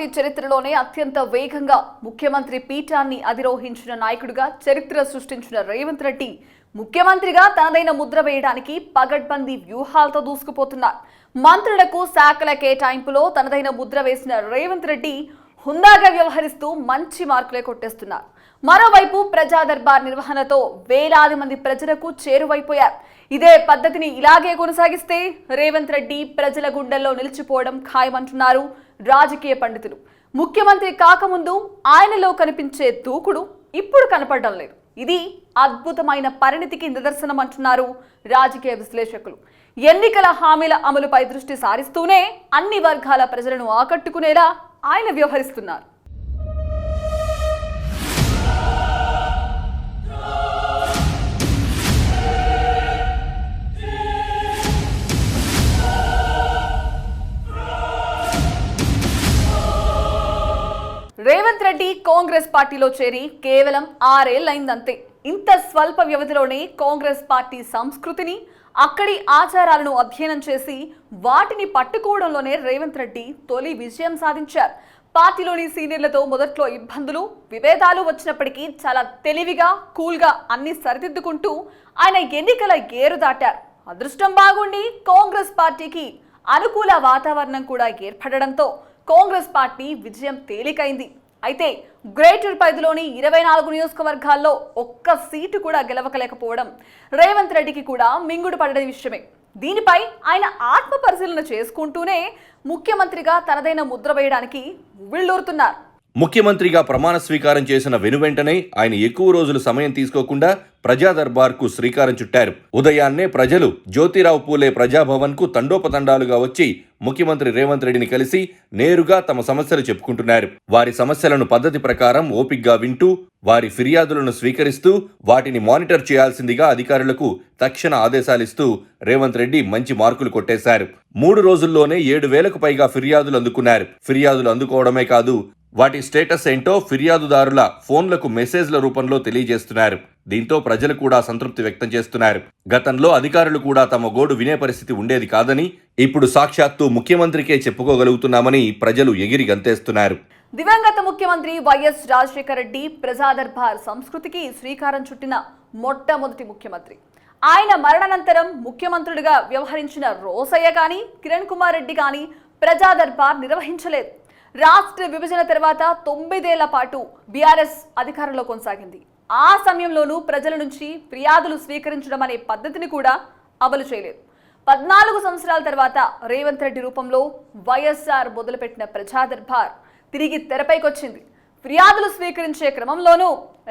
Party చరిత్రలోనే అత్యంత వేగంగా ముఖ్యమంత్రి పీఠాన్ని అధిరోహించిన నాయకుడిగా చరిత్ర సృష్టించిన రేవంత్ రెడ్డి ముఖ్యమంత్రిగా తనదైన ముద్ర వేయడానికి పగడ్బందీ వ్యూహాలతో దూసుకుపోతున్నారు. మంత్రులకు శాఖల కేటాయింపులో తనదైన ముద్ర వేసిన రేవంత్ రెడ్డి హుందాగా వ్యవహరిస్తూ మంచి మార్కులే కొట్టేస్తున్నారు. మరోవైపు ప్రజా దర్బార్ నిర్వహణతో వేలాది మంది ప్రజలకు చేరువైపోయారు. ఇదే పద్ధతిని ఇలాగే కొనసాగిస్తే రేవంత్ రెడ్డి ప్రజల గుండెల్లో నిలిచిపోవడం ఖాయమంటున్నారు రాజకీయ పండితులు. ముఖ్యమంత్రి కాకముందు ఆయనలో కనిపించే దూకుడు ఇప్పుడు కనపడడం లేదు. ఇది అద్భుతమైన పరిణతికి నిదర్శనం అంటున్నారు రాజకీయ విశ్లేషకులు. ఎన్నికల హామీల అమలుపై దృష్టి సారిస్తూనే అన్ని వర్గాల ప్రజలను ఆకట్టుకునేలా ఆయన వ్యవహరిస్తున్నారు. రేవంత్ రెడ్డి కాంగ్రెస్ పార్టీలో చేరి కేవలం 6 ఏళ్లైందంతే. ఇంత స్వల్ప వ్యవధిలోనే కాంగ్రెస్ పార్టీ సంస్కృతిని, అక్కడి ఆచారాలను అధ్యయనం చేసి వాటిని పట్టుకోవడంలోనే రేవంత్ రెడ్డి తొలి విజయం సాధించారు. పార్టీలోని సీనియర్లతో మొదట్లో ఇబ్బందులు, విభేదాలు వచ్చినప్పటికీ చాలా తెలివిగా, కూల్గా అన్ని సరిదిద్దుకుంటూ ఆయన ఎన్నికల ఏరు దాటారు. అదృష్టం బాగుండి కాంగ్రెస్ పార్టీకి అనుకూల వాతావరణం కూడా ఏర్పడడంతో కాంగ్రెస్ పార్టీ విజయం తేలికైంది. అయితే గ్రేటర్ పరిధిలోని 24 నియోజకవర్గాల్లో ఒక్క సీటు కూడా గెలవకలేకపోవడం రేవంత్ రెడ్డికి కూడా మింగుడు పడని విషయమే. దీనిపై ఆయన ఆత్మ పరిశీలన చేసుకుంటూనే ముఖ్యమంత్రిగా తనదైన ముద్ర వేయడానికి ఉవ్విళ్లూరుతున్నారు. ముఖ్యమంత్రిగా ప్రమాణ స్వీకారం చేసిన వెనువెంటనే ఆయన ఎక్కువ రోజులు సమయం తీసుకోకుండా ప్రజా దర్బార్కు శ్రీకారం చుట్టారు. ఉదయాన్నే ప్రజలు జ్యోతిరావు పూలే ప్రజాభవన్కు తండోపతండాలుగా వచ్చి ముఖ్యమంత్రి రేవంత్ రెడ్డిని కలిసి నేరుగా తమ సమస్యలు చెప్పుకుంటున్నారు. వారి సమస్యలను పద్ధతి ప్రకారం ఓపిగ్గా వింటూ వారి ఫిర్యాదులను స్వీకరిస్తూ వాటిని మానిటర్ చేయాల్సిందిగా అధికారులకు తక్షణ ఆదేశాలిస్తూ రేవంత్ రెడ్డి మంచి మార్కులు కొట్టేశారు. 3 రోజుల్లోనే 7,000కు పైగా ఫిర్యాదులు అందుకున్నారు. ఫిర్యాదులు అందుకోవడమే కాదు, వాటి స్టేటస్ ఏంటో ఫిర్యాదుదారుల ఫోన్లకు మెసేజ్ల రూపంలో తెలియజేస్తున్నారు. దీంతో ప్రజలు కూడా సంతృప్తి వ్యక్తం చేస్తున్నారు. గతంలో అధికారులు కూడా తమ గోడు వినే పరిస్థితి ఉండేది కాదని, ఇప్పుడు సాక్షాత్తు ముఖ్యమంత్రికే చెప్పుకోగలుగుతున్నామని ప్రజలు ఎగిరి గంతేస్తున్నారు. దివంగత ముఖ్యమంత్రి వైఎస్ రాజశేఖర రెడ్డి ప్రజా దర్బార్ సంస్కృతికి శ్రీకారం చుట్టిన మొట్టమొదటి ముఖ్యమంత్రి. ఆయన మరణానంతరం ముఖ్యమంత్రుడిగా వ్యవహరించిన రోసయ్య కానీ, కిరణ్ కుమార్ రెడ్డి కానీ ప్రజా దర్బార్ నిర్వహించలేదు. రాష్ట్ర విభజన తర్వాత 9 ఏళ్ల పాటు బీఆర్ఎస్ అధికారంలో కొనసాగింది. ఆ సమయంలోనూ ప్రజల నుంచి ఫిర్యాదులు స్వీకరించడం అనే పద్ధతిని కూడా అమలు చేయలేదు. 14 సంవత్సరాల తర్వాత రేవంత్ రెడ్డి రూపంలో వైఎస్ఆర్ మొదలుపెట్టిన ప్రజా దర్బార్ తిరిగి తెరపైకొచ్చింది. ఫిర్యాదులు స్వీకరించే క్రమంలోనూ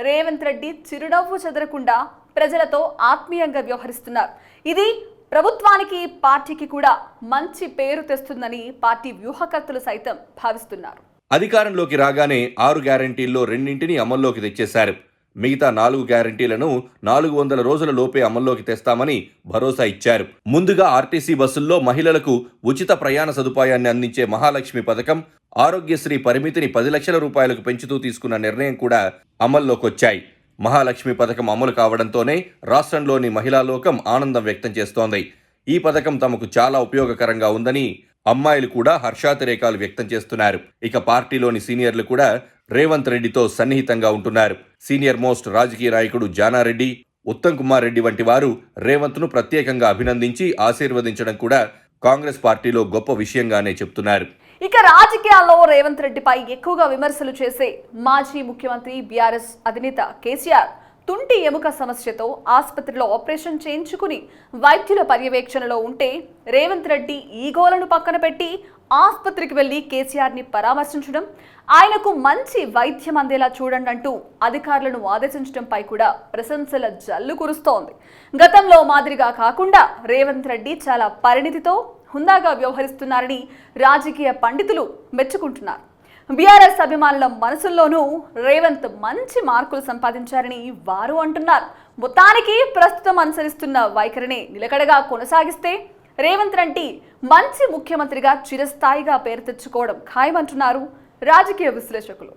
రేవంత్ రెడ్డి చిరునవ్వు చెదరకుండా ప్రజలతో ఆత్మీయంగా వ్యవహరిస్తున్నారు. ఇది ప్రభుత్వానికి, పార్టీకి కూడా మంచి పేరు తెస్తుందని పార్టీ వ్యూహకర్తలు సైతం భావిస్తున్నారు. అధికారంలోకి రాగానే 6 గ్యారంటీల్లో 2ంటిని అమల్లోకి తెచ్చేశారు. మిగతా 4 గ్యారంటీలను 400 రోజుల లోపే అమల్లోకి తెస్తామని భరోసా ఇచ్చారు. ముందుగా ఆర్టీసీ బస్సుల్లో మహిళలకు ఉచిత ప్రయాణ సదుపాయాన్ని అందించే మహాలక్ష్మి పథకం, ఆరోగ్యశ్రీ పరిమితిని 10 లక్షల రూపాయలకు పెంచుతూ తీసుకున్న నిర్ణయం కూడా అమల్లోకొచ్చాయి. మహాలక్ష్మి పథకం అమలు కావడంతోనే రాష్ట్రంలోని మహిళా లోకం ఆనందం వ్యక్తం చేస్తోంది. ఈ పథకం తమకు చాలా ఉపయోగకరంగా ఉందని అమ్మాయిలు కూడా హర్షాతిరేకాలు వ్యక్తం చేస్తున్నారు. ఇక పార్టీలోని సీనియర్లు కూడా రేవంత్ రెడ్డితో సన్నిహితంగా ఉంటున్నారు. సీనియర్ మోస్ట్ రాజకీయ నాయకుడు జానారెడ్డి, ఉత్తమ్ కుమార్ రెడ్డి వంటి వారు రేవంత్ను ప్రత్యేకంగా అభినందించి ఆశీర్వదించడం కూడా కాంగ్రెస్ పార్టీలో గొప్ప విషయంగానే చెప్తున్నారు. ఇక రాజకీయాల్లో రేవంత్ రెడ్డిపై ఎక్కువగా విమర్శలు చేసే మాజీ ముఖ్యమంత్రి బీఆర్ఎస్ అధినేత కేసీఆర్ తుంటి ఎముక సమస్యతో ఆసుపత్రిలో ఆపరేషన్ చేయించుకుని వైద్యుల పర్యవేక్షణలో ఉంటే రేవంత్ రెడ్డి ఈగోలను పక్కన పెట్టి ఆసుపత్రికి వెళ్లి కేసీఆర్ని పరామర్శించడం, ఆయనకు మంచి వైద్యం అందేలా చూడండి అంటూ అధికారులను ఆదేశించడంపై కూడా ప్రశంసల జల్లు కురుస్తోంది. గతంలో మాదిరిగా కాకుండా రేవంత్ రెడ్డి చాలా పరిణితితో హుందాగా వ్యవహరిస్తున్నారని రాజకీయ పండితులు మెచ్చుకుంటున్నారు. బీఆర్ఎస్ అభిమానుల మనసుల్లోనూ రేవంత్ మంచి మార్కులు సంపాదించారని వారు అంటున్నారు. మొత్తానికి ప్రస్తుతం అనుసరిస్తున్న వైఖరిని నిలకడగా కొనసాగిస్తే రేవంత్ రెడ్డి మంచి ముఖ్యమంత్రిగా చిరస్థాయిగా పేరు తెచ్చుకోవడం ఖాయమంటున్నారు రాజకీయ విశ్లేషకులు.